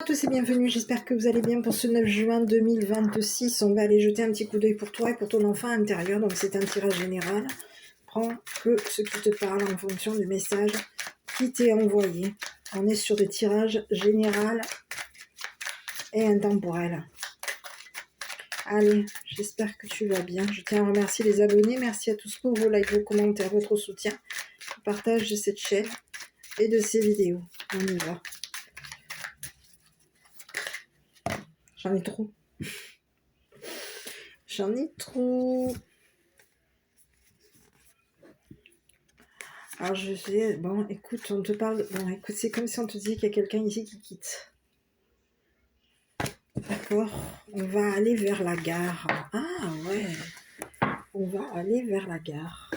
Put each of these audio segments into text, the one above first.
À tous et bienvenue, j'espère que vous allez bien pour ce 9 juin 2026. On va aller jeter un petit coup d'œil pour toi et pour ton enfant intérieur. Donc c'est un tirage général. Prends que ce qui te parle en fonction du message qui t'est envoyé. On est sur des tirages général et intemporels. Allez, j'espère que tu vas bien. Je tiens à remercier les abonnés. Merci à tous pour vos likes, vos commentaires, votre soutien, le partage de cette chaîne et de ces vidéos. On y va. J'en ai trop. J'en ai trop. Alors je sais, bon écoute, on te parle, bon écoute, c'est comme si on te disait qu'il y a quelqu'un ici qui quitte. D'accord, on va aller vers la gare. Ah ouais, on va aller vers la gare.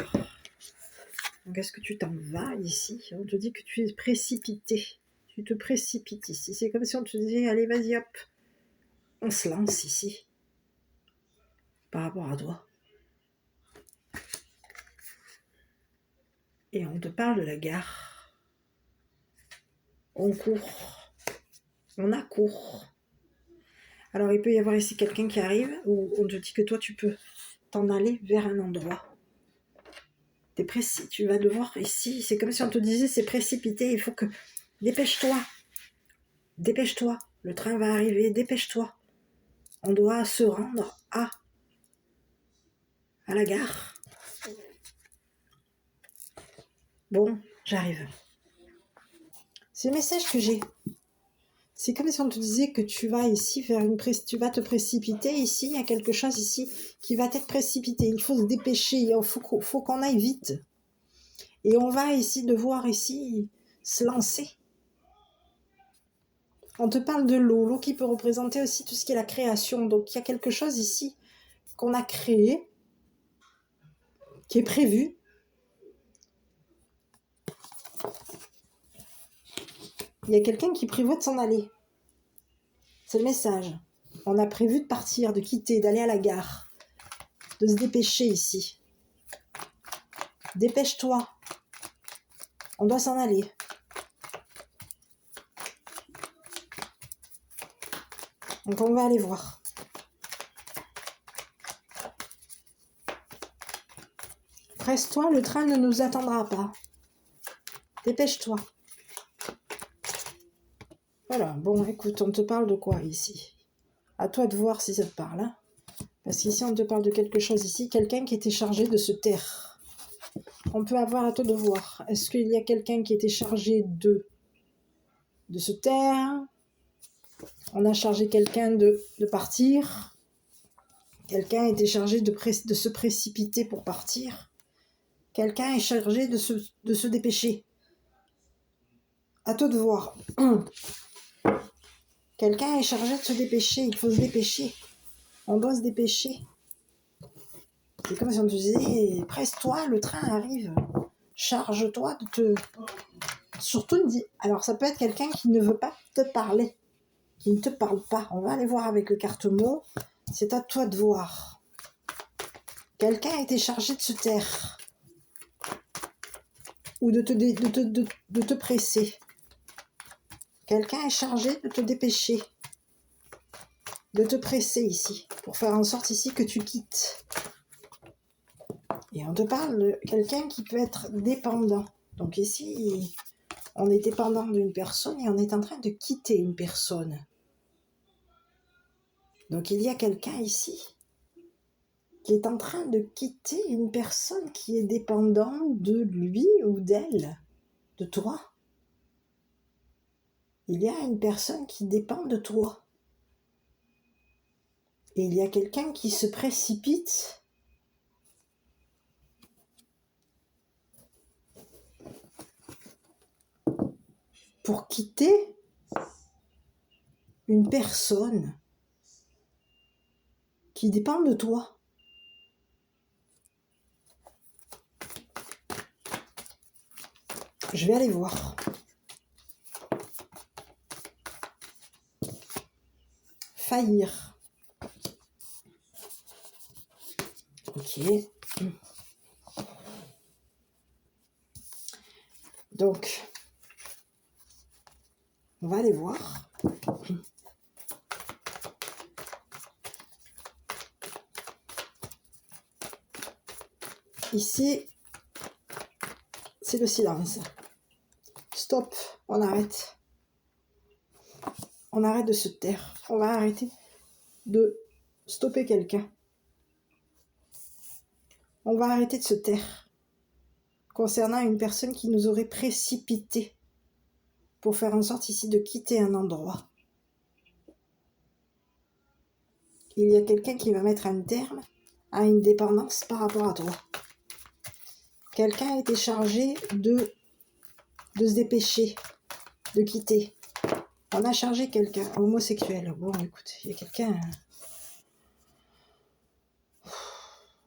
Donc est-ce que tu t'en vas ici? On te dit que tu es précipité. Tu te précipites ici. C'est comme si on te disait, allez vas-y hop, on se lance ici. Par rapport à toi. Et on te parle de la gare. On court. On accourt. Alors, il peut y avoir ici quelqu'un qui arrive où on te dit que toi, tu peux t'en aller vers un endroit. T'es précis, tu vas devoir ici. C'est comme si on te disait, c'est précipité, il faut que... Dépêche-toi. Dépêche-toi. Le train va arriver, dépêche-toi. On doit se rendre à la gare. Bon, j'arrive. C'est le message que j'ai. C'est comme si on te disait que tu vas ici faire tu vas te précipiter ici, il y a quelque chose ici qui va être précipité. Il faut se dépêcher, il faut qu'on aille vite. Et on va ici devoir ici se lancer. On te parle de l'eau, l'eau qui peut représenter aussi tout ce qui est la création. Donc il y a quelque chose ici qu'on a créé, qui est prévu. Il y a quelqu'un qui prévoit de s'en aller. C'est le message. On a prévu de partir, de quitter, d'aller à la gare, de se dépêcher ici. Dépêche-toi. On doit s'en aller. Donc on va aller voir. Presse-toi, le train ne nous attendra pas. Dépêche-toi. Voilà, bon écoute, on te parle de quoi ici? À toi de voir si ça te parle. Hein, parce qu'ici on te parle de quelque chose ici, quelqu'un qui était chargé de se taire. On peut avoir à toi de voir. Est-ce qu'il y a quelqu'un qui était chargé de se taire? On a chargé quelqu'un de partir. Quelqu'un était chargé de se précipiter pour partir. Quelqu'un est chargé de se dépêcher. À toi de voir. Quelqu'un est chargé de se dépêcher. Il faut se dépêcher. On doit se dépêcher. C'est comme si on te disait, presse-toi, le train arrive. Charge-toi de te... Surtout, alors ça peut être quelqu'un qui ne veut pas te parler. Qui ne te parle pas. On va aller voir avec le carte-mot. C'est à toi de voir. Quelqu'un a été chargé de se taire. Ou de te presser. Quelqu'un est chargé de te dépêcher. De te presser ici. Pour faire en sorte ici que tu quittes. Et on te parle de quelqu'un qui peut être dépendant. Donc ici, on est dépendant d'une personne et on est en train de quitter une personne. Donc il y a quelqu'un ici qui est en train de quitter une personne qui est dépendante de lui ou d'elle, de toi. Il y a une personne qui dépend de toi. Et il y a quelqu'un qui se précipite pour quitter une personne qui dépend de toi. Je vais aller voir. Faillir. Ok. Donc, on va aller voir. ici, c'est le silence. Stop, on arrête. On arrête de se taire. On va arrêter de stopper quelqu'un. On va arrêter de se taire concernant une personne qui nous aurait précipité pour faire en sorte ici de quitter un endroit. Il y a quelqu'un qui va mettre un terme à une dépendance par rapport à toi. Quelqu'un a été chargé de se dépêcher, de quitter. On a chargé quelqu'un, homosexuel. Bon, écoute, il y a quelqu'un...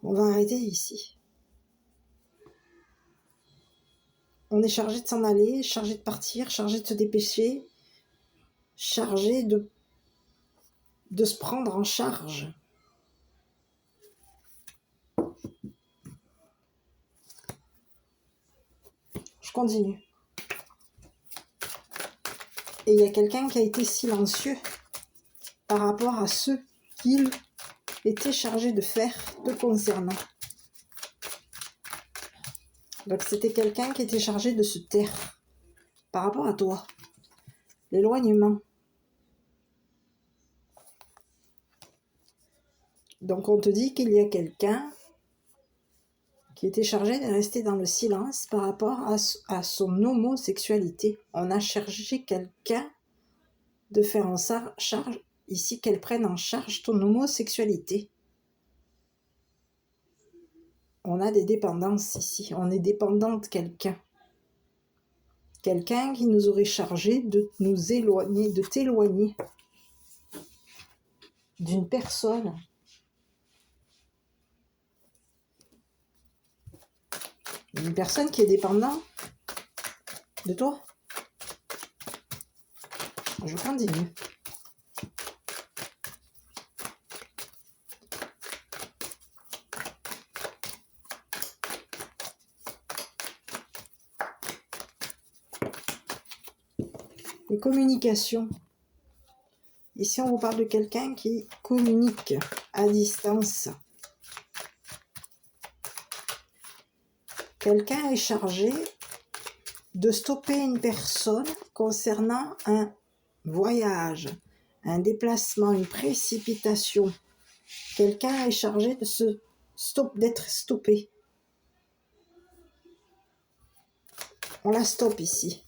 On va arrêter ici. On est chargé de s'en aller, chargé de partir, chargé de se dépêcher, chargé de se prendre en charge. Je continue. Et il y a quelqu'un qui a été silencieux par rapport à ce qu'il était chargé de faire te concernant. Donc c'était quelqu'un qui était chargé de se taire par rapport à toi. L'éloignement. Donc on te dit qu'il y a quelqu'un qui était chargé de rester dans le silence par rapport à son homosexualité. On a chargé quelqu'un de faire en charge, ici, qu'elle prenne en charge ton homosexualité. On a des dépendances ici. On est dépendant de quelqu'un. Quelqu'un qui nous aurait chargé de nous éloigner, de t'éloigner d'une personne. Une personne qui est dépendante de toi. Je continue. Les communications. Ici, on vous parle de quelqu'un qui communique à distance. Quelqu'un est chargé de stopper une personne concernant un voyage, un déplacement, une précipitation. Quelqu'un est chargé de d'être stoppé. On la stoppe ici.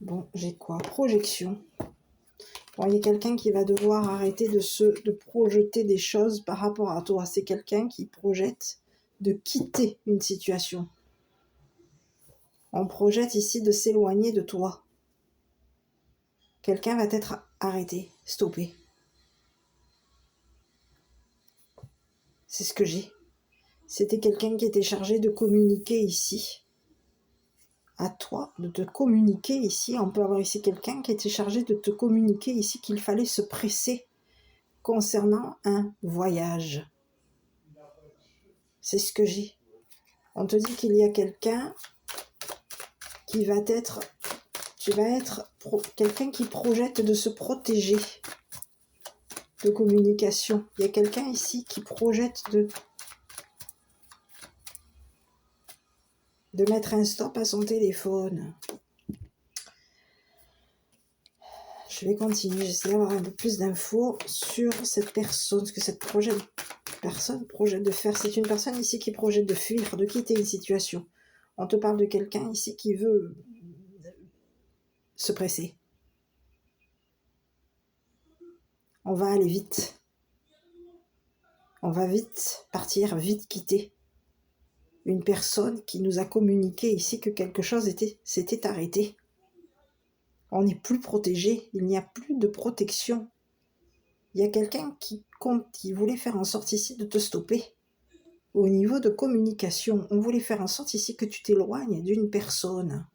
Bon, j'ai quoi? Projection. Bon, il y a quelqu'un qui va devoir arrêter de projeter des choses par rapport à toi. C'est quelqu'un qui projette de quitter une situation. On projette ici de s'éloigner de toi. Quelqu'un va être arrêté, stoppé. C'est ce que j'ai. C'était quelqu'un qui était chargé de communiquer ici. À toi de te communiquer ici. On peut avoir ici quelqu'un qui était chargé de te communiquer ici qu'il fallait se presser concernant un voyage. C'est ce que j'ai. On te dit qu'il y a quelqu'un qui va être... Tu vas être quelqu'un qui projette de se protéger de communication. Il y a quelqu'un ici qui projette de mettre un stop à son téléphone. Je vais continuer, j'essaie d'avoir un peu plus d'infos sur cette personne, ce que cette personne projette de faire. C'est une personne ici qui projette de fuir, de quitter une situation. On te parle de quelqu'un ici qui veut se presser. On va aller vite. On va vite partir, vite quitter. Une personne qui nous a communiqué ici que quelque chose s'était arrêté. On n'est plus protégé, il n'y a plus de protection. Il y a quelqu'un qui voulait faire en sorte ici de te stopper. Au niveau de communication, on voulait faire en sorte ici que tu t'éloignes d'une personne.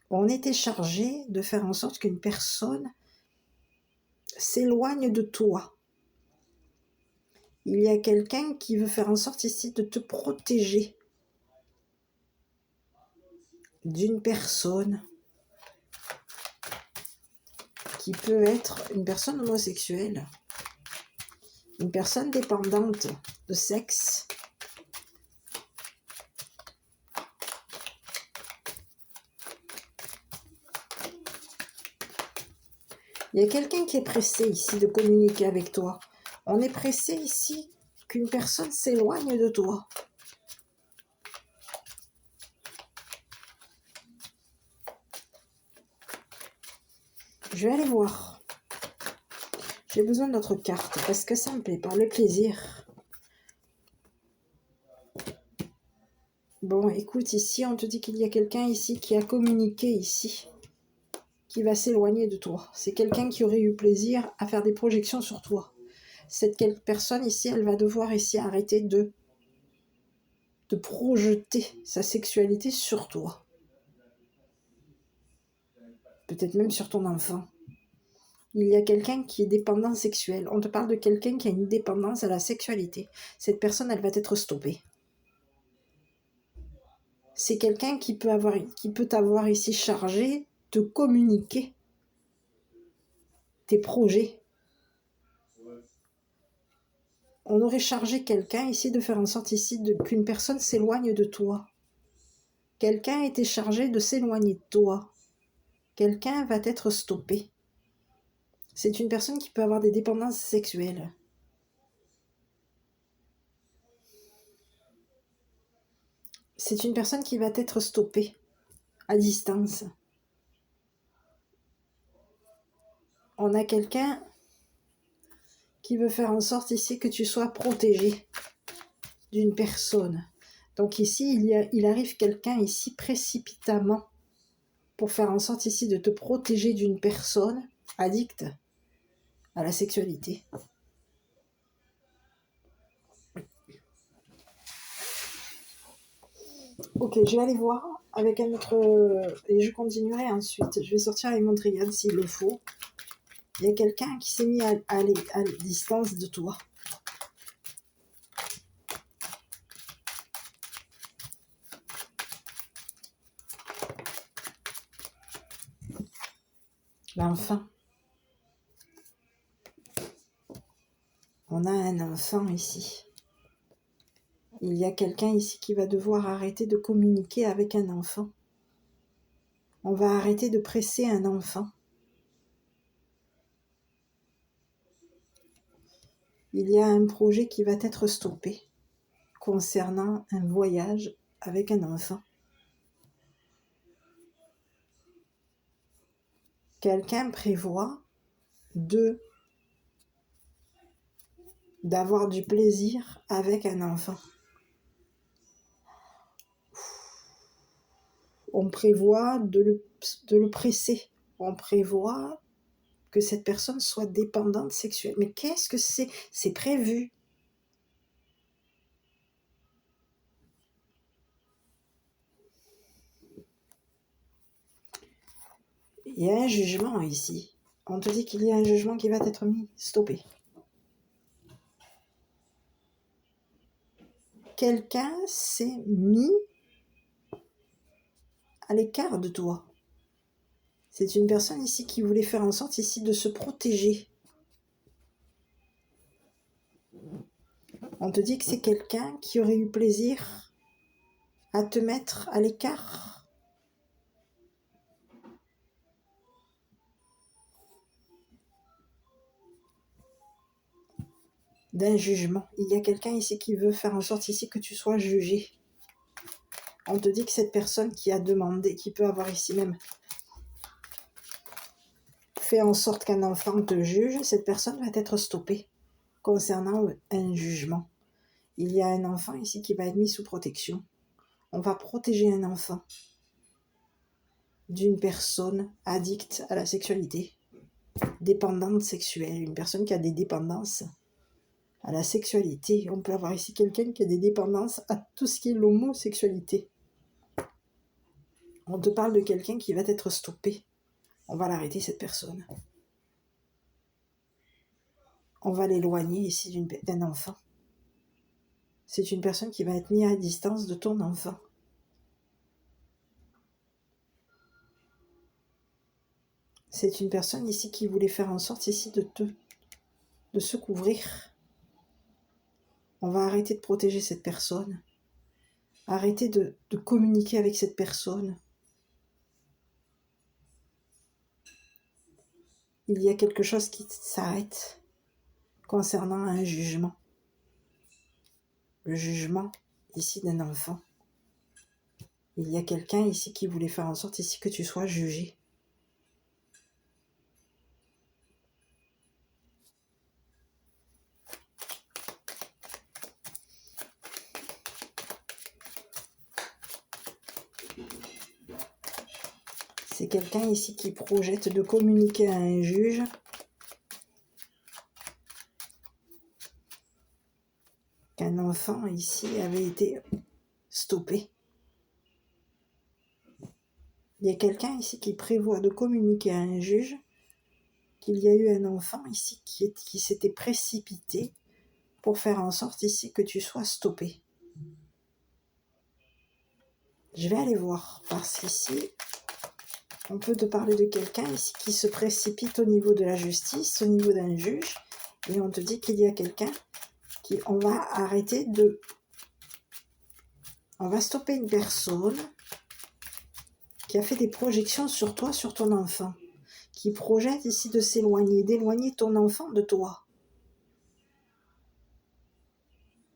On était chargé de faire en sorte qu'une personne s'éloigne de toi. Il y a quelqu'un qui veut faire en sorte ici de te protéger. d'une personne qui peut être une personne homosexuelle, une personne dépendante de sexe, il y a quelqu'un qui est pressé ici de communiquer avec toi. On est pressé ici qu'une personne s'éloigne de toi. Je vais aller voir. J'ai besoin d'autres cartes parce que ça me plaît pas, le plaisir. Bon, écoute, ici, on te dit qu'il y a quelqu'un ici qui a communiqué ici, qui va s'éloigner de toi. C'est quelqu'un qui aurait eu plaisir à faire des projections sur toi. Cette personne ici, elle va devoir ici arrêter de projeter sa sexualité sur toi. Peut-être même sur ton enfant. Il y a quelqu'un qui est dépendant sexuel. On te parle de quelqu'un qui a une dépendance à la sexualité. Cette personne, elle va être stoppée. C'est quelqu'un qui peut t'avoir ici chargé de communiquer tes projets. On aurait chargé quelqu'un ici de faire en sorte ici qu'une personne s'éloigne de toi. Quelqu'un a été chargé de s'éloigner de toi. Quelqu'un va être stoppé. C'est une personne qui peut avoir des dépendances sexuelles. C'est une personne qui va être stoppée à distance. On a quelqu'un qui veut faire en sorte ici que tu sois protégé d'une personne. Donc ici, il arrive quelqu'un ici précipitamment pour faire en sorte ici de te protéger d'une personne addicte à la sexualité. Ok, je vais aller voir avec un autre... et je continuerai ensuite. Je vais sortir avec mon triade s'il le faut. Il y a quelqu'un qui s'est mis à distance de toi. L'enfant. On a un enfant ici. Il y a quelqu'un ici qui va devoir arrêter de communiquer avec un enfant. On va arrêter de presser un enfant. Il y a un projet qui va être stoppé concernant un voyage avec un enfant. Quelqu'un prévoit d'avoir du plaisir avec un enfant. On prévoit de le presser. On prévoit que cette personne soit dépendante sexuelle. Mais qu'est-ce que c'est? C'est prévu. Il y a un jugement ici. On te dit qu'il y a un jugement qui va être stoppé. Quelqu'un s'est mis à l'écart de toi. C'est une personne ici qui voulait faire en sorte ici de se protéger. On te dit que c'est quelqu'un qui aurait eu plaisir à te mettre à l'écart. D'un jugement. Il y a quelqu'un ici qui veut faire en sorte ici que tu sois jugé. On te dit que cette personne qui a demandé, qui peut avoir ici même fait en sorte qu'un enfant te juge, cette personne va être stoppée concernant un jugement. Il y a un enfant ici qui va être mis sous protection. On va protéger un enfant d'une personne addicte à la sexualité, dépendante sexuelle, une personne qui a des dépendances à la sexualité. On peut avoir ici quelqu'un qui a des dépendances à tout ce qui est l'homosexualité. On te parle de quelqu'un qui va être stoppé. On va l'arrêter, cette personne. On va l'éloigner ici d'un enfant. C'est une personne qui va être mise à distance de ton enfant. C'est une personne ici qui voulait faire en sorte ici de se couvrir. On va arrêter de protéger cette personne. Arrêter de communiquer avec cette personne. Il y a quelque chose qui s'arrête concernant un jugement. Le jugement ici d'un enfant. Il y a quelqu'un ici qui voulait faire en sorte ici que tu sois jugé. C'est quelqu'un ici qui projette de communiquer à un juge qu'un enfant ici avait été stoppé. Il y a quelqu'un ici qui prévoit de communiquer à un juge qu'il y a eu un enfant ici qui s'était précipité pour faire en sorte ici que tu sois stoppé. Je vais aller voir, parce qu'ici, on peut te parler de quelqu'un ici qui se précipite au niveau de la justice, au niveau d'un juge, et on te dit qu'il y a quelqu'un on va arrêter de... On va stopper une personne qui a fait des projections sur toi, sur ton enfant, qui projette ici de s'éloigner, d'éloigner ton enfant de toi.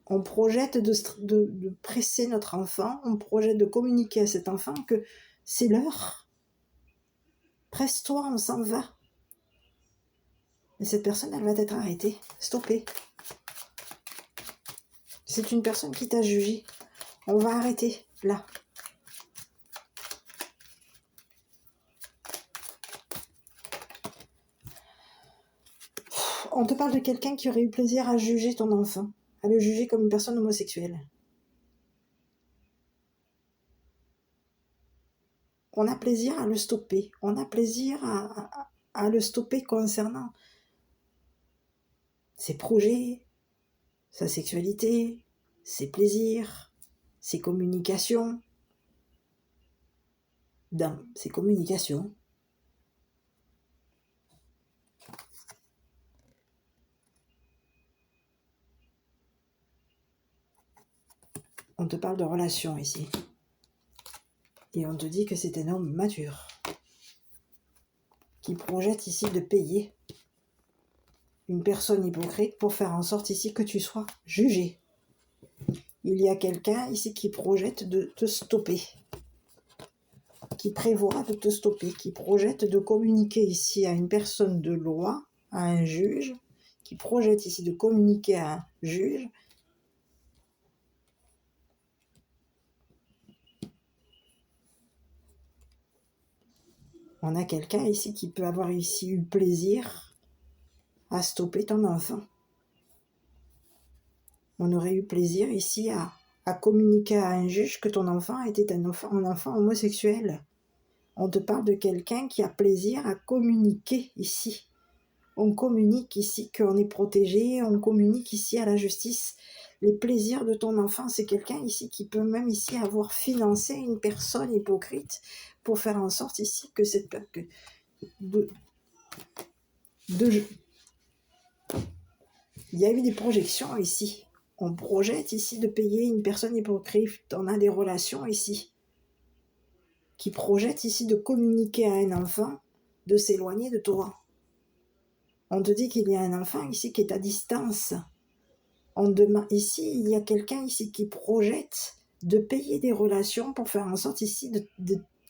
On projette de presser notre enfant, on projette de communiquer à cet enfant que c'est l'heure. Presse-toi, on s'en va. Mais cette personne, elle va être arrêtée, stoppée. C'est une personne qui t'a jugé. On va arrêter, là. On te parle de quelqu'un qui aurait eu plaisir à juger ton enfant, à le juger comme une personne homosexuelle. On a plaisir à le stopper. On a plaisir à le stopper concernant ses projets, sa sexualité, ses plaisirs, ses communications. Dans ses communications. On te parle de relation ici. Et on te dit que c'est un homme mature qui projette ici de payer une personne hypocrite pour faire en sorte ici que tu sois jugé. Il y a quelqu'un ici qui projette de te stopper, qui prévoit de te stopper, qui projette de communiquer ici à une personne de loi, à un juge, qui projette ici de communiquer à un juge. On a quelqu'un ici qui peut avoir ici eu plaisir à stopper ton enfant. On aurait eu plaisir ici à communiquer à un juge que ton enfant était un enfant homosexuel. On te parle de quelqu'un qui a plaisir à communiquer ici. On communique ici qu'on est protégé, on communique ici à la justice les plaisirs de ton enfant. C'est quelqu'un ici qui peut même ici avoir financé une personne hypocrite pour faire en sorte ici que cette il y a eu des projections ici. On projette ici de payer une personne hypocrite. On a des relations ici qui projettent ici de communiquer à un enfant, de s'éloigner de toi. On te dit qu'il y a un enfant ici qui est à distance. Ici, il y a quelqu'un ici qui projette de payer des relations pour faire en sorte ici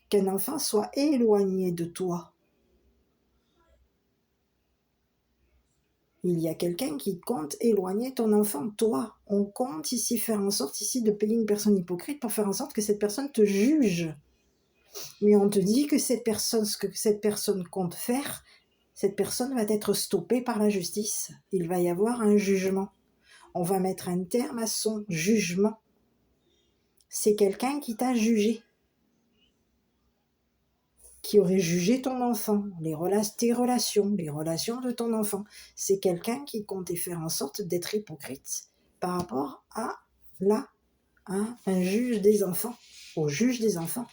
qu'un enfant soit éloigné de toi. Il y a quelqu'un qui compte éloigner ton enfant de toi. On compte ici faire en sorte ici de payer une personne hypocrite pour faire en sorte que cette personne te juge. Mais on te dit que ce que cette personne compte faire, cette personne va être stoppée par la justice. Il va y avoir un jugement. On va mettre un terme à son jugement. C'est quelqu'un qui t'a jugé, qui aurait jugé ton enfant, tes relations, les relations de ton enfant. C'est quelqu'un qui comptait faire en sorte d'être hypocrite par rapport à un juge des enfants, au juge des enfants.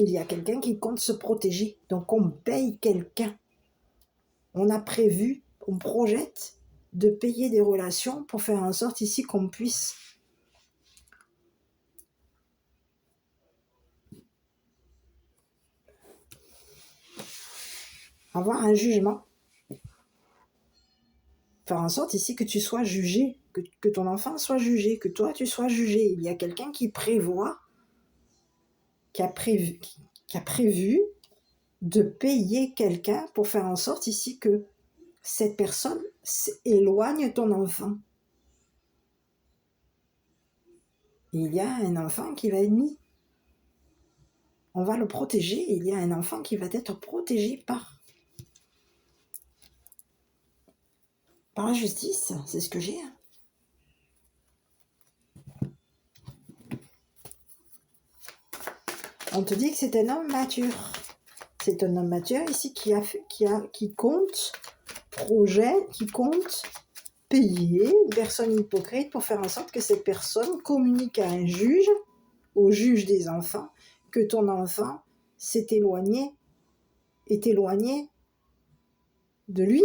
il y a quelqu'un qui compte se protéger. Donc on paye quelqu'un. On a prévu, on projette de payer des relations pour faire en sorte ici qu'on puisse avoir un jugement. Faire en sorte ici que tu sois jugé, que ton enfant soit jugé, que toi tu sois jugé. Il y a quelqu'un qui prévoit, qui a prévu de payer quelqu'un pour faire en sorte ici que cette personne éloigne ton enfant. Il y a un enfant qui va être mis. On va le protéger. Il y a un enfant qui va être protégé par la justice. C'est ce que j'ai. On te dit que c'est un homme mature. C'est un homme mature ici qui compte qui compte payer une personne hypocrite pour faire en sorte que cette personne communique à un juge, au juge des enfants, que ton enfant est éloigné de lui.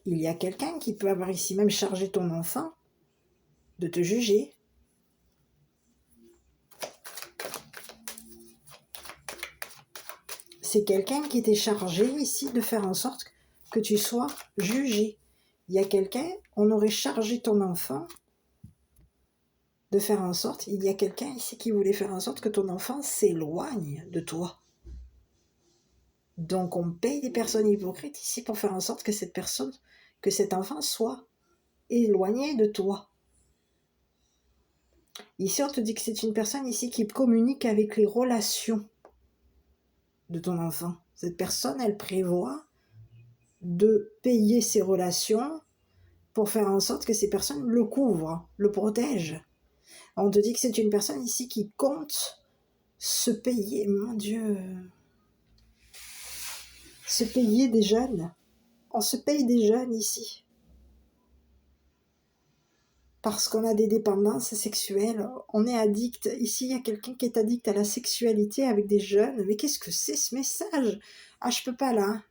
Il y a quelqu'un qui peut avoir ici même chargé ton enfant de te juger. C'est quelqu'un qui était chargé ici de faire en sorte que tu sois jugé. Il y a quelqu'un, on aurait chargé ton enfant de faire en sorte, il y a quelqu'un ici qui voulait faire en sorte que ton enfant s'éloigne de toi. Donc on paye des personnes hypocrites ici pour faire en sorte que cet enfant soit éloigné de toi. Ici on te dit que c'est une personne ici qui communique avec les relations de ton enfant. Cette personne, elle prévoit de payer ses relations pour faire en sorte que ces personnes le couvrent, le protègent. On te dit que c'est une personne ici qui compte se payer, mon Dieu, se payer des jeunes. On se paye des jeunes ici. Parce qu'on a des dépendances sexuelles, on est addict. Ici, il y a quelqu'un qui est addict à la sexualité avec des jeunes. Mais qu'est-ce que c'est ce message? Ah, je peux pas là.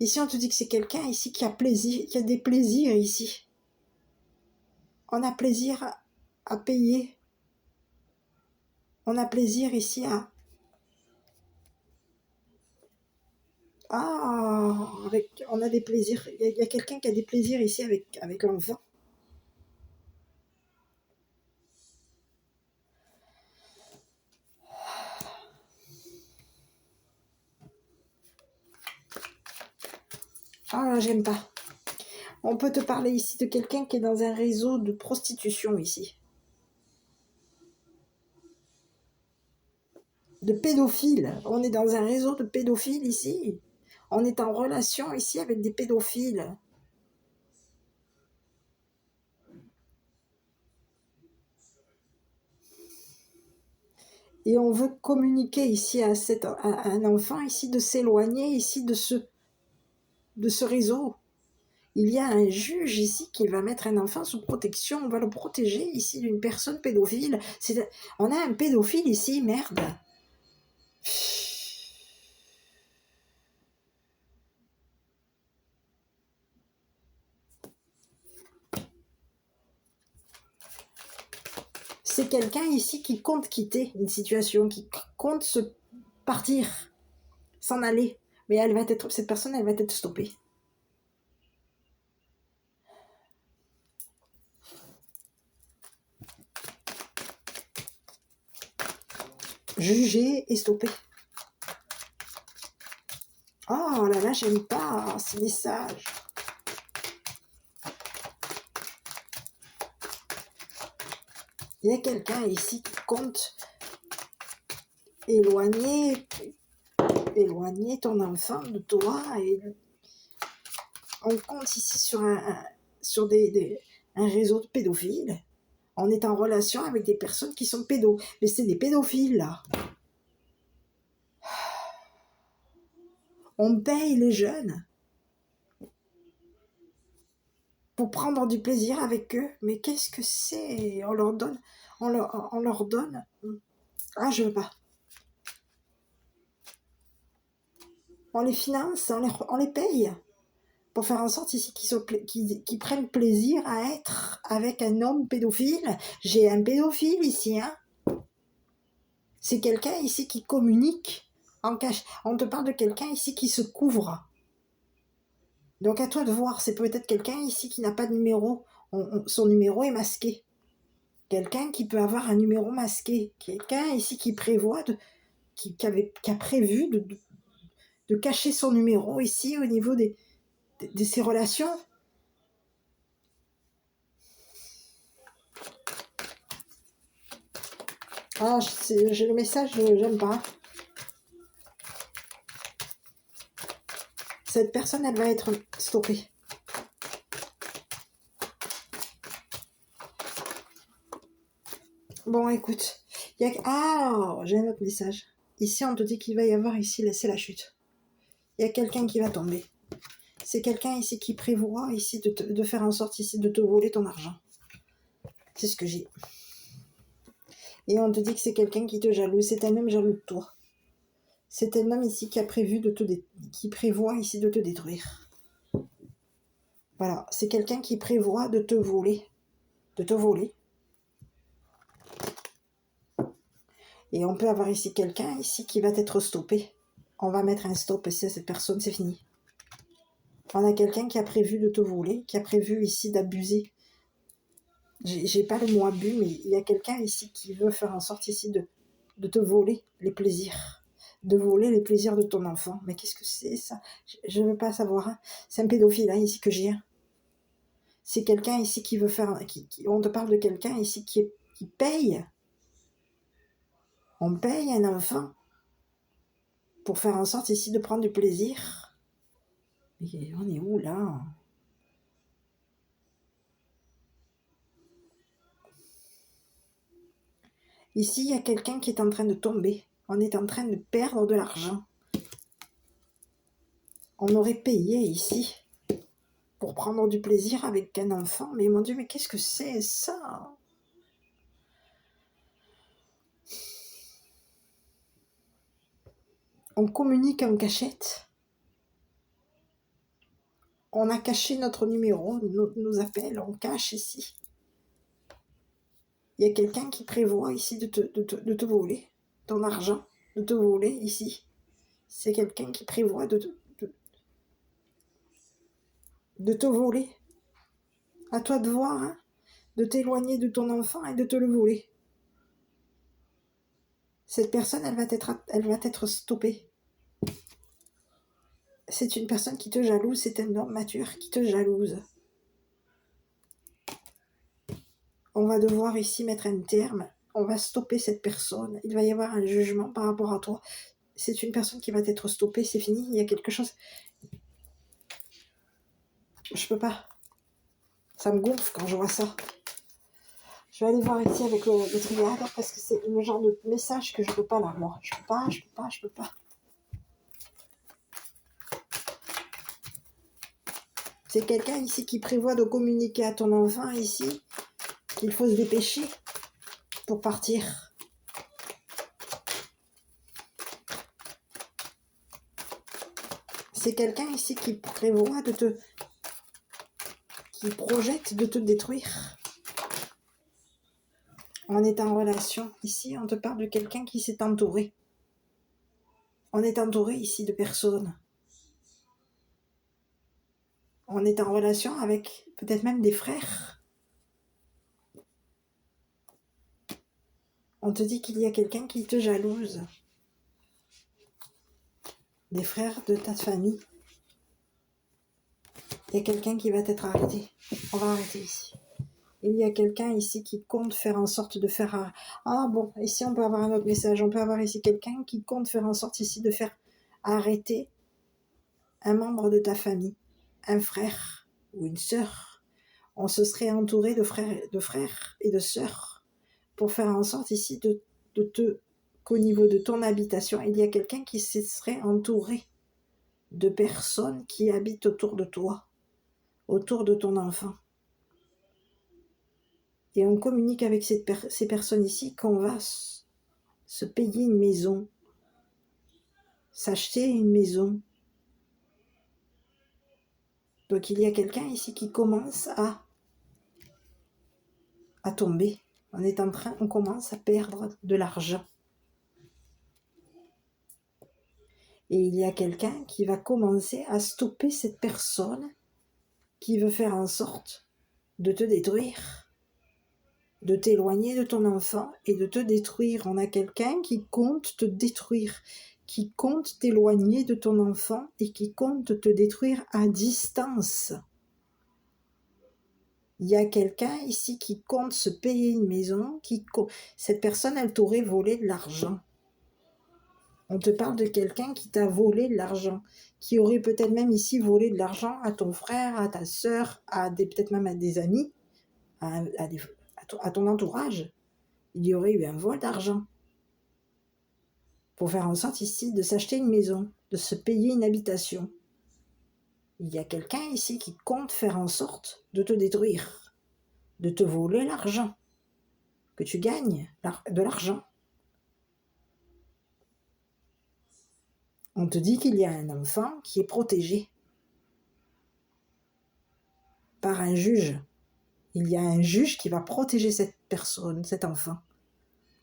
Ici, on te dit que c'est quelqu'un ici qui a des plaisirs ici. On a plaisir à payer. On a plaisir ici à... on a des plaisirs. Il y a quelqu'un qui a des plaisirs ici avec l'enfant. Ah, j'aime pas. On peut te parler ici de quelqu'un qui est dans un réseau de prostitution ici. De pédophiles. On est dans un réseau de pédophiles ici. On est en relation ici avec des pédophiles. Et on veut communiquer ici à un enfant ici de s'éloigner ici de ce réseau. Il y a un juge ici qui va mettre un enfant sous protection, on va le protéger ici d'une personne pédophile. On a un pédophile ici, merde. C'est quelqu'un ici qui compte quitter une situation, qui compte se partir, s'en aller. Mais cette personne, elle va être stoppée. Jugée et stoppée. Oh là là, j'aime pas ce message. Il y a quelqu'un ici qui compte éloigner ton enfant de toi. Et on compte ici sur un réseau de pédophiles. On est en relation avec des personnes qui sont pédos. Mais c'est des pédophiles, là. On paye les jeunes pour prendre du plaisir avec eux. Mais qu'est-ce que c'est? On leur donne, on leur donne. Ah, je veux pas. On les finance, on les paye pour faire en sorte ici qu'ils prennent plaisir à être avec un homme pédophile. J'ai un pédophile ici, hein. C'est quelqu'un ici qui communique en cache. On te parle de quelqu'un ici qui se couvre. Donc à toi de voir, c'est peut-être quelqu'un ici qui n'a pas de numéro. Son numéro est masqué. Quelqu'un qui peut avoir un numéro masqué. Quelqu'un ici qui prévoit, qui a prévu de cacher son numéro ici au niveau de ses relations. Ah, j'ai le message, j'aime pas. Cette personne, elle va être stoppée. Bon, écoute. Ah, j'ai un autre message. Ici, on te dit qu'il va y avoir ici, c'est la chute. Il y a quelqu'un qui va tomber. C'est quelqu'un ici qui prévoit ici de faire en sorte ici de te voler ton argent. C'est ce que j'ai. Et on te dit que c'est quelqu'un qui te jalouse. C'est un homme jaloux de toi. C'est un homme ici qui a prévu qui prévoit ici de te détruire. Voilà, c'est quelqu'un qui prévoit de te voler. De te voler. Et on peut avoir ici quelqu'un ici qui va être stoppé. On va mettre un stop ici à cette personne, c'est fini. On a quelqu'un qui a prévu de te voler, qui a prévu ici d'abuser. J'ai pas le mot abus, mais il y a quelqu'un ici qui veut faire en sorte ici de te voler les plaisirs. De voler les plaisirs de ton enfant. Mais qu'est-ce que c'est ça? Je ne veux pas savoir. Hein. C'est un pédophile hein, ici que j'ai. Hein. C'est quelqu'un ici qui veut faire... on te parle de quelqu'un ici qui paye. On paye un enfant pour faire en sorte ici de prendre du plaisir. Mais on est où là? Ici, il y a quelqu'un qui est en train de tomber. On est en train de perdre de l'argent. On aurait payé ici pour prendre du plaisir avec un enfant. Mais mon Dieu, mais qu'est-ce que c'est ça? On communique en cachette. On a caché notre numéro, nos appels, on cache ici. Il y a quelqu'un qui prévoit ici de te voler ton argent, de te voler ici. C'est quelqu'un qui prévoit de te voler. À toi de voir, hein, de t'éloigner de ton enfant et de te le voler. Cette personne, elle va être stoppée. C'est une personne qui te jalouse, c'est un homme mature qui te jalouse. On va devoir ici mettre un terme. On va stopper cette personne. Il va y avoir un jugement par rapport à toi. C'est une personne qui va être stoppée, c'est fini. Il y a quelque chose. Je peux pas. Ça me gonfle quand je vois ça. Je vais aller voir ici avec le triade parce que c'est le genre de message que je peux pas là, moi. Je peux pas. C'est quelqu'un ici qui prévoit de communiquer à ton enfant ici qu'il faut se dépêcher pour partir. C'est quelqu'un ici qui prévoit qui projette de te détruire. On est en relation. Ici, on te parle de quelqu'un qui s'est entouré. On est entouré ici de personnes. On est en relation avec peut-être même des frères. On te dit qu'il y a quelqu'un qui te jalouse. Des frères de ta famille. Il y a quelqu'un qui va être arrêté. On va arrêter ici. Il y a quelqu'un ici qui compte faire en sorte de faire... Ah bon, ici on peut avoir un autre message. On peut avoir ici quelqu'un qui compte faire en sorte ici de faire arrêter un membre de ta famille. Un frère ou une sœur. On se serait entouré de frères et de sœurs pour faire en sorte ici qu'au niveau de ton habitation, il y a quelqu'un qui se serait entouré de personnes qui habitent autour de toi, autour de ton enfant. Et on communique avec ces personnes ici qu'on va se payer une maison, s'acheter une maison. Donc il y a quelqu'un ici qui commence à tomber. On commence à perdre de l'argent. Et il y a quelqu'un qui va commencer à stopper cette personne qui veut faire en sorte de te détruire, de t'éloigner de ton enfant et de te détruire. On a quelqu'un qui compte te détruire, qui compte t'éloigner de ton enfant et qui compte te détruire à distance. Il y a quelqu'un ici qui compte se payer une maison, cette personne, elle t'aurait volé de l'argent. On te parle de quelqu'un qui t'a volé de l'argent, qui aurait peut-être même ici volé de l'argent à ton frère, à ta sœur, peut-être même à des amis, à ton entourage. Il y aurait eu un vol d'argent pour faire en sorte ici de s'acheter une maison, de se payer une habitation. Il y a quelqu'un ici qui compte faire en sorte de te détruire, de te voler l'argent, que tu gagnes de l'argent. On te dit qu'il y a un enfant qui est protégé par un juge. Il y a un juge qui va protéger cette personne, cet enfant.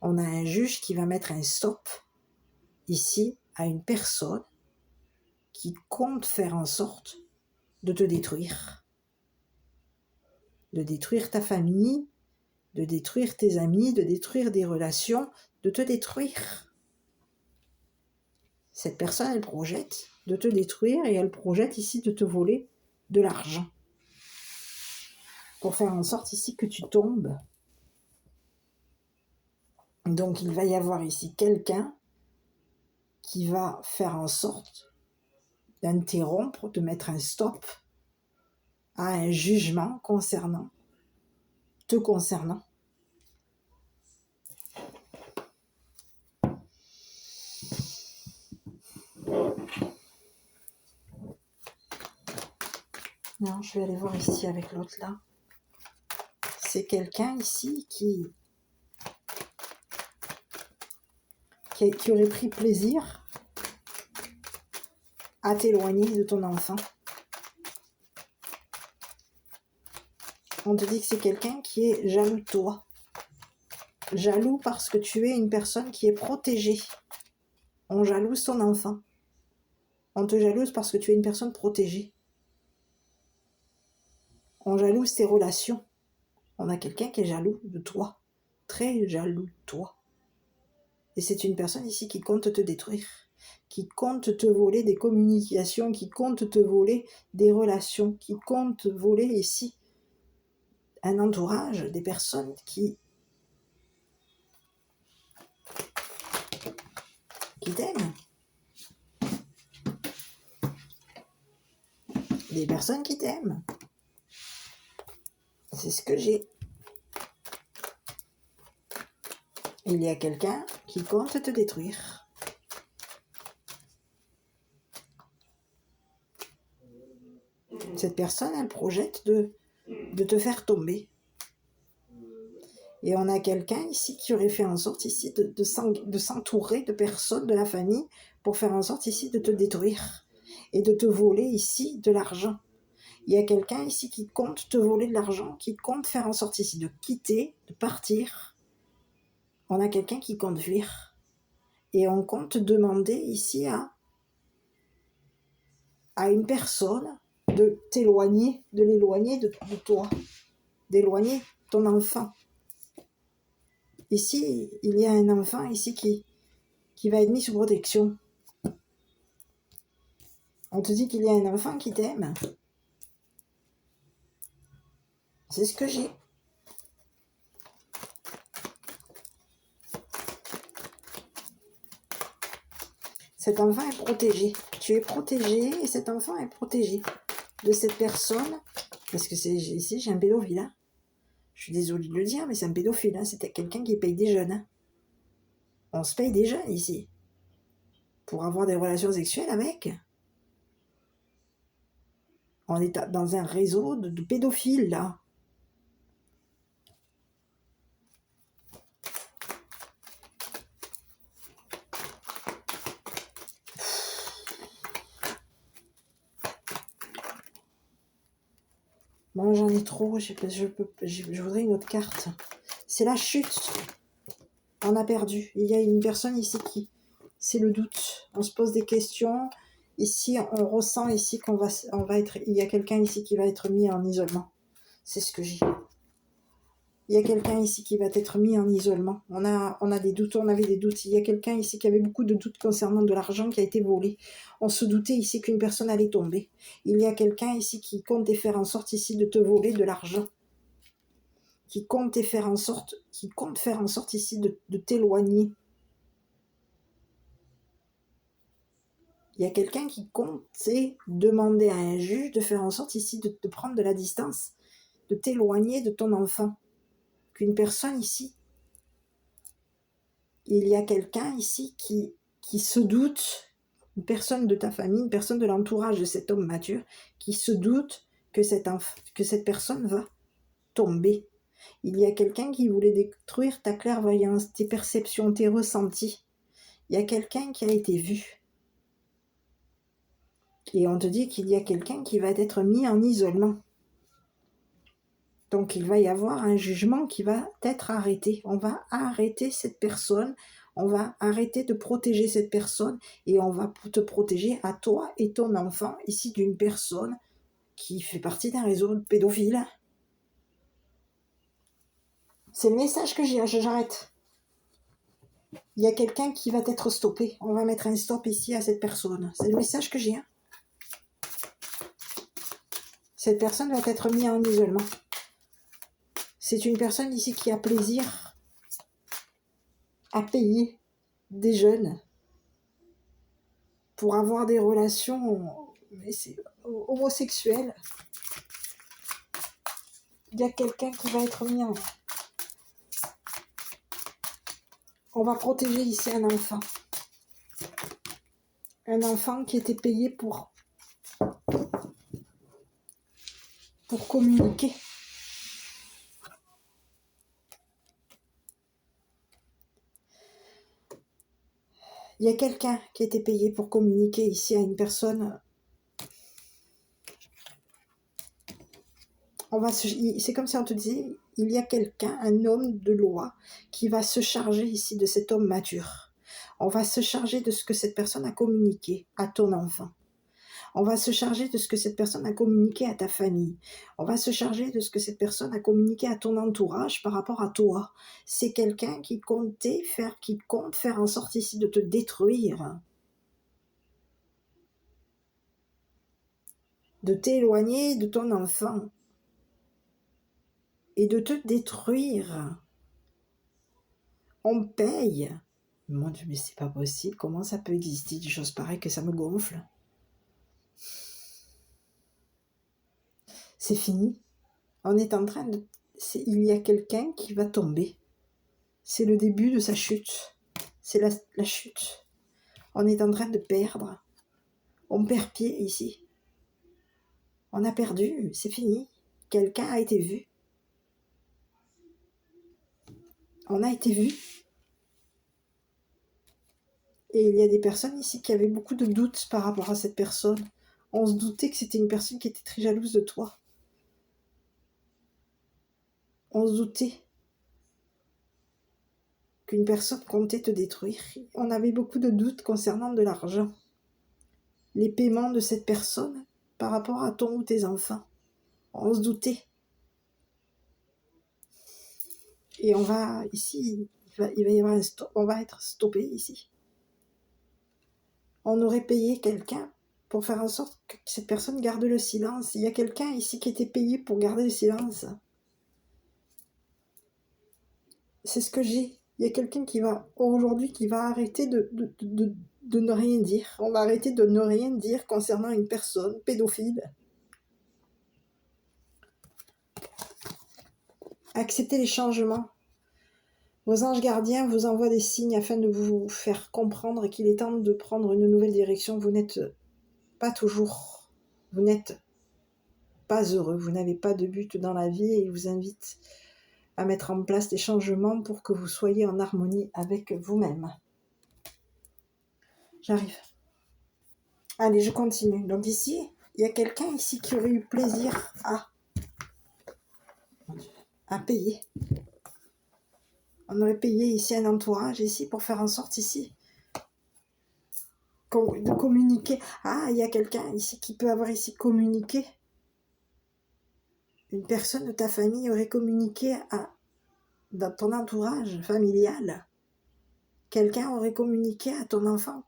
On a un juge qui va mettre un stop ici à une personne qui compte faire en sorte de te détruire. De détruire ta famille, de détruire tes amis, de détruire des relations, de te détruire. Cette personne, elle projette de te détruire et elle projette ici de te voler de l'argent. Pour faire en sorte ici que tu tombes. Donc il va y avoir ici quelqu'un qui va faire en sorte d'interrompre, de mettre un stop à un jugement te concernant. Non, je vais aller voir ici avec l'autre là. C'est quelqu'un ici qui aurait pris plaisir à t'éloigner de ton enfant. On te dit que c'est quelqu'un qui est jaloux de toi. Jaloux parce que tu es une personne qui est protégée. On jalouse ton enfant. On te jalouse parce que tu es une personne protégée. On jalouse tes relations. On a quelqu'un qui est jaloux de toi. Très jaloux de toi. Et c'est une personne ici qui compte te détruire. Qui compte te voler des communications. Qui compte te voler des relations. Qui compte te voler ici un entourage, des personnes qui t'aiment. Des personnes qui t'aiment. C'est ce que j'ai. Il y a quelqu'un qui compte te détruire. Cette personne, elle projette de te faire tomber. Et on a quelqu'un ici qui aurait fait en sorte ici de s'entourer de personnes de la famille pour faire en sorte ici de te détruire et de te voler ici de l'argent. Il y a quelqu'un ici qui compte te voler de l'argent, qui compte faire en sorte ici de quitter, de partir. On a quelqu'un qui compte fuir. Et on compte demander ici à une personne de l'éloigner de toi, d'éloigner ton enfant. Ici, il y a un enfant ici qui va être mis sous protection. On te dit qu'il y a un enfant qui t'aime. C'est ce que j'ai. Cet enfant est protégé. Tu es protégé et cet enfant est protégé de cette personne. Parce que ici, j'ai un pédophile. Hein. Je suis désolée de le dire, mais c'est un pédophile. Hein. C'est quelqu'un qui paye des jeunes. Hein. On se paye des jeunes ici. Pour avoir des relations sexuelles avec. On est dans un réseau de pédophiles, là. Bon, j'en ai trop, je voudrais une autre carte. C'est la chute. On a perdu. Il y a une personne ici qui... C'est le doute. On se pose des questions. Ici, on ressent ici qu'on va être... Il y a quelqu'un ici qui va être mis en isolement. C'est ce que j'ai. Il y a quelqu'un ici qui va être mis en isolement. On a des doutes, on avait des doutes. Il y a quelqu'un ici qui avait beaucoup de doutes concernant de l'argent qui a été volé. On se doutait ici qu'une personne allait tomber. Il y a quelqu'un ici qui compte faire en sorte ici de te voler de l'argent. Qui compte faire en sorte ici de t'éloigner. Il y a quelqu'un qui comptait demander à un juge de faire en sorte ici de te prendre de la distance, de t'éloigner de ton enfant. Qu'une personne ici, il y a quelqu'un ici qui se doute, une personne de ta famille, une personne de l'entourage de cet homme mature, qui se doute que cette personne va tomber. Il y a quelqu'un qui voulait détruire ta clairvoyance, tes perceptions, tes ressentis. Il y a quelqu'un qui a été vu. Et on te dit qu'il y a quelqu'un qui va être mis en isolement. Donc il va y avoir un jugement qui va être arrêté. On va arrêter cette personne, on va arrêter de protéger cette personne et on va te protéger à toi et ton enfant ici d'une personne qui fait partie d'un réseau de pédophiles. C'est le message que j'ai, j'arrête. Il y a quelqu'un qui va être stoppé. On va mettre un stop ici à cette personne. C'est le message que j'ai. Cette personne va être mise en isolement. C'est une personne ici qui a plaisir à payer des jeunes pour avoir des relations homosexuelles. Il y a quelqu'un qui va être mis en... On va protéger ici un enfant. Un enfant qui était payé pour communiquer. Il y a quelqu'un qui était payé pour communiquer ici à une personne. C'est comme si on te disait, il y a quelqu'un, un homme de loi, qui va se charger ici de cet homme mature. On va se charger de ce que cette personne a communiqué à ton enfant. On va se charger de ce que cette personne a communiqué à ta famille. On va se charger de ce que cette personne a communiqué à ton entourage par rapport à toi. C'est quelqu'un qui compte faire en sorte ici de te détruire. De t'éloigner de ton enfant. Et de te détruire. On paye. Mon Dieu, mais c'est pas possible. Comment ça peut exister des choses pareilles que ça me gonfle? C'est fini. On est en train de... Il y a quelqu'un qui va tomber. C'est le début de sa chute. C'est la chute. On est en train de perdre. On perd pied ici. On a perdu. C'est fini. Quelqu'un a été vu. On a été vu. Et il y a des personnes ici qui avaient beaucoup de doutes par rapport à cette personne. On se doutait que c'était une personne qui était très jalouse de toi. On se doutait qu'une personne comptait te détruire. On avait beaucoup de doutes concernant de l'argent. Les paiements de cette personne par rapport à ton ou tes enfants. On se doutait. Et on va ici, il va y avoir on va être stoppé ici. On aurait payé quelqu'un pour faire en sorte que cette personne garde le silence. Il y a quelqu'un ici qui était payé pour garder le silence. C'est ce que j'ai. Il y a quelqu'un qui va, aujourd'hui, qui va arrêter de ne rien dire. On va arrêter de ne rien dire concernant une personne pédophile. Acceptez les changements. Vos anges gardiens vous envoient des signes afin de vous faire comprendre qu'il est temps de prendre une nouvelle direction. Vous n'êtes pas toujours, vous n'êtes pas heureux, vous n'avez pas de but dans la vie et ils vous invitent à mettre en place des changements pour que vous soyez en harmonie avec vous-même. J'arrive. Allez, je continue. Donc ici, il y a quelqu'un ici qui aurait eu plaisir à à payer. On aurait payé ici un entourage ici pour faire en sorte ici de communiquer. Ah, il y a quelqu'un ici qui peut avoir ici communiqué. Une personne de ta famille aurait communiqué dans ton entourage familial. Quelqu'un aurait communiqué à ton enfant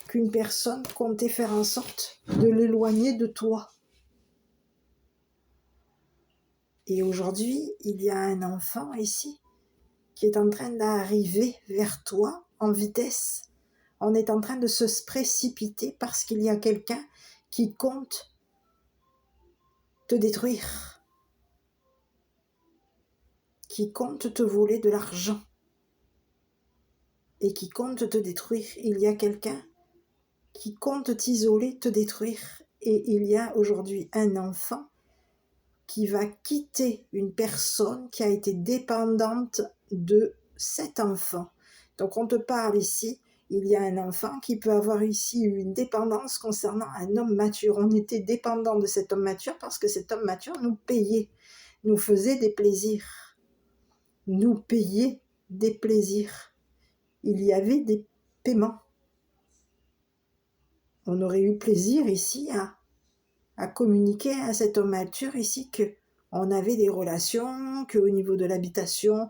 qu'une personne comptait faire en sorte de l'éloigner de toi. Et aujourd'hui, il y a un enfant ici qui est en train d'arriver vers toi en vitesse. On est en train de se précipiter parce qu'il y a quelqu'un qui compte te détruire, qui compte te voler de l'argent et qui compte te détruire. Il y a quelqu'un qui compte t'isoler, te détruire. Et il y a aujourd'hui un enfant qui va quitter une personne qui a été dépendante de cet enfant. Donc on te parle ici, il y a un enfant qui peut avoir ici une dépendance concernant un homme mature. On était dépendant de cet homme mature parce que cet homme mature nous payait, nous faisait des plaisirs, nous payait des plaisirs. Il y avait des paiements. On aurait eu plaisir ici à communiquer à cet homme mature ici que on avait des relations, qu'au niveau de l'habitation,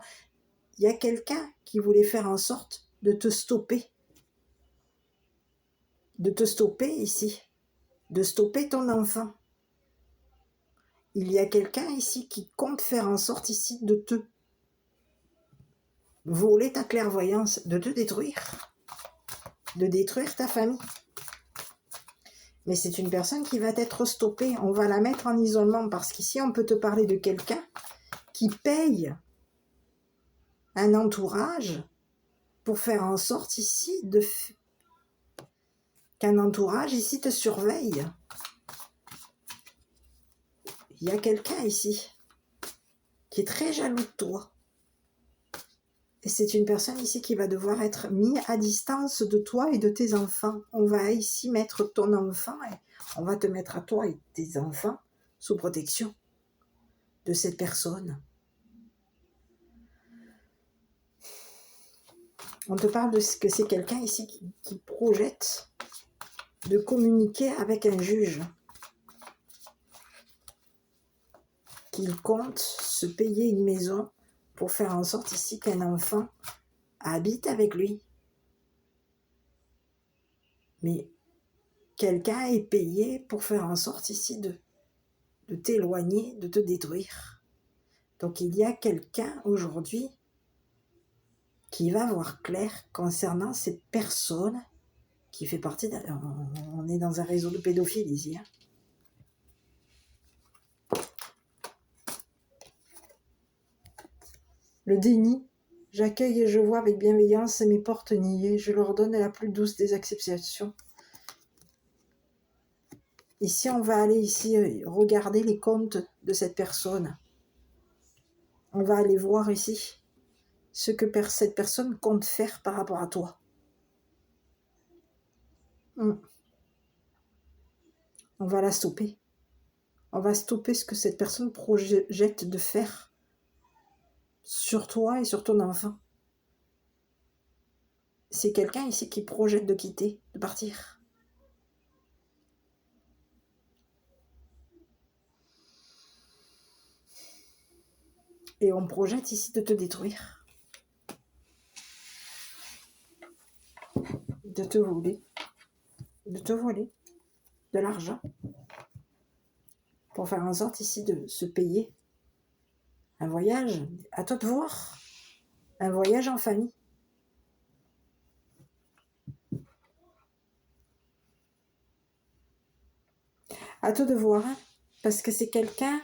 il y a quelqu'un qui voulait faire en sorte de te stopper ici, de stopper ton enfant. Il y a quelqu'un ici qui compte faire en sorte ici de te voler ta clairvoyance, de te détruire, de détruire ta famille. Mais c'est une personne qui va être stoppée, on va la mettre en isolement parce qu'ici on peut te parler de quelqu'un qui paye un entourage pour faire en sorte ici qu'un entourage ici te surveille. Il y a quelqu'un ici qui est très jaloux de toi. Et c'est une personne ici qui va devoir être mise à distance de toi et de tes enfants. On va ici mettre ton enfant et on va te mettre à toi et tes enfants sous protection de cette personne. On te parle de ce que c'est quelqu'un ici qui projette de communiquer avec un juge, qu'il compte se payer une maison pour faire en sorte ici qu'un enfant habite avec lui. Mais quelqu'un est payé pour faire en sorte ici de t'éloigner, de te détruire. Donc il y a quelqu'un aujourd'hui qui va voir clair concernant cette personne qui fait partie on est dans un réseau de pédophiles ici. Le déni. J'accueille et je vois avec bienveillance mes portes niées. Je leur donne la plus douce des acceptations. Ici, on va aller regarder les comptes de cette personne. On va aller voir ici ce que cette personne compte faire par rapport à toi. On va la stopper. On va stopper ce que cette personne projette de faire sur toi et sur ton enfant. C'est quelqu'un ici qui projette de quitter, de partir. Et on projette ici de te détruire, de te voler de l'argent pour faire en sorte ici de se payer un voyage, à toi de voir, un voyage en famille. À toi de voir, hein, parce que c'est quelqu'un,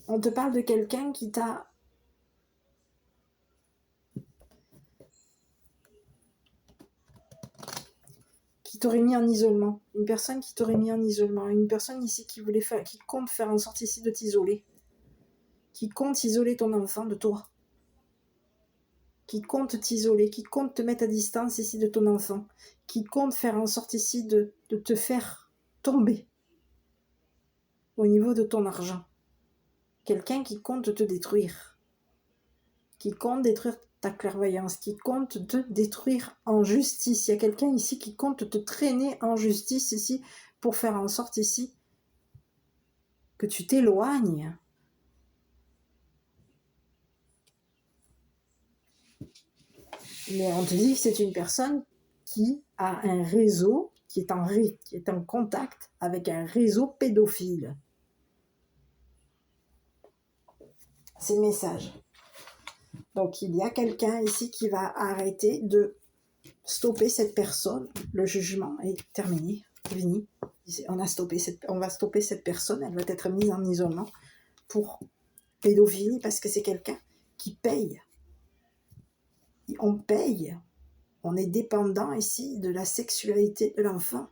on te parle de quelqu'un qui t'aurait mis en isolement, une personne qui t'aurait mis en isolement, une personne ici qui compte faire en sorte ici de t'isoler, qui compte isoler ton enfant de toi, qui compte t'isoler, qui compte te mettre à distance ici de ton enfant, qui compte faire en sorte ici de te faire tomber. au niveau de ton argent. Quelqu'un qui compte te détruire. Qui compte détruire ta clairvoyance, qui compte te détruire en justice. Il y a quelqu'un ici qui compte te traîner en justice ici pour faire en sorte ici que tu t'éloignes. Mais on te dit que c'est une personne qui a un réseau, qui est en contact avec un réseau pédophile. C'est le message. Donc il y a quelqu'un ici qui va arrêter de stopper cette personne. Le jugement est terminé, fini. On va stopper cette personne, elle va être mise en isolement pour pédophilie parce que c'est quelqu'un qui paye. On paye. On est dépendant ici de la sexualité de l'enfant.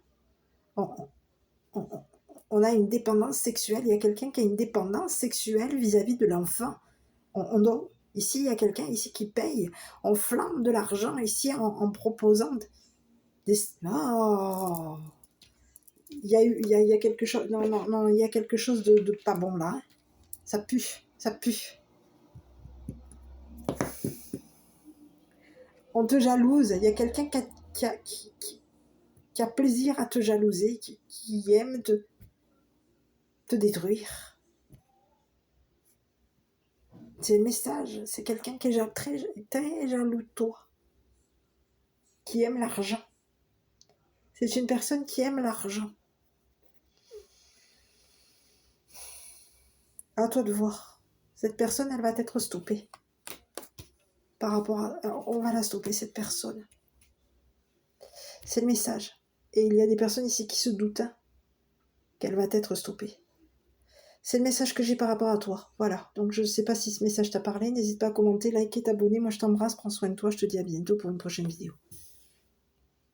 On a une dépendance sexuelle. Il y a quelqu'un qui a une dépendance sexuelle vis-à-vis de l'enfant. Ici, il y a quelqu'un ici qui paye. On flambe de l'argent ici en proposant des... Oh, il y a quelque chose... Non, il y a quelque chose de pas bon là. Ça pue, ça pue. On te jalouse. Il y a quelqu'un qui a plaisir à te jalouser, qui aime te détruire. C'est le message. C'est quelqu'un qui est très, très jaloux de toi. Qui aime l'argent. C'est une personne qui aime l'argent. À toi de voir. Cette personne, elle va être stoppée. Par rapport à... On va la stopper, cette personne. C'est le message. Et il y a des personnes ici qui se doutent qu'elle va être stoppée. C'est le message que j'ai par rapport à toi. Voilà. Donc je ne sais pas si ce message t'a parlé. N'hésite pas à commenter, liker, t'abonner. Moi je t'embrasse, prends soin de toi. Je te dis à bientôt pour une prochaine vidéo.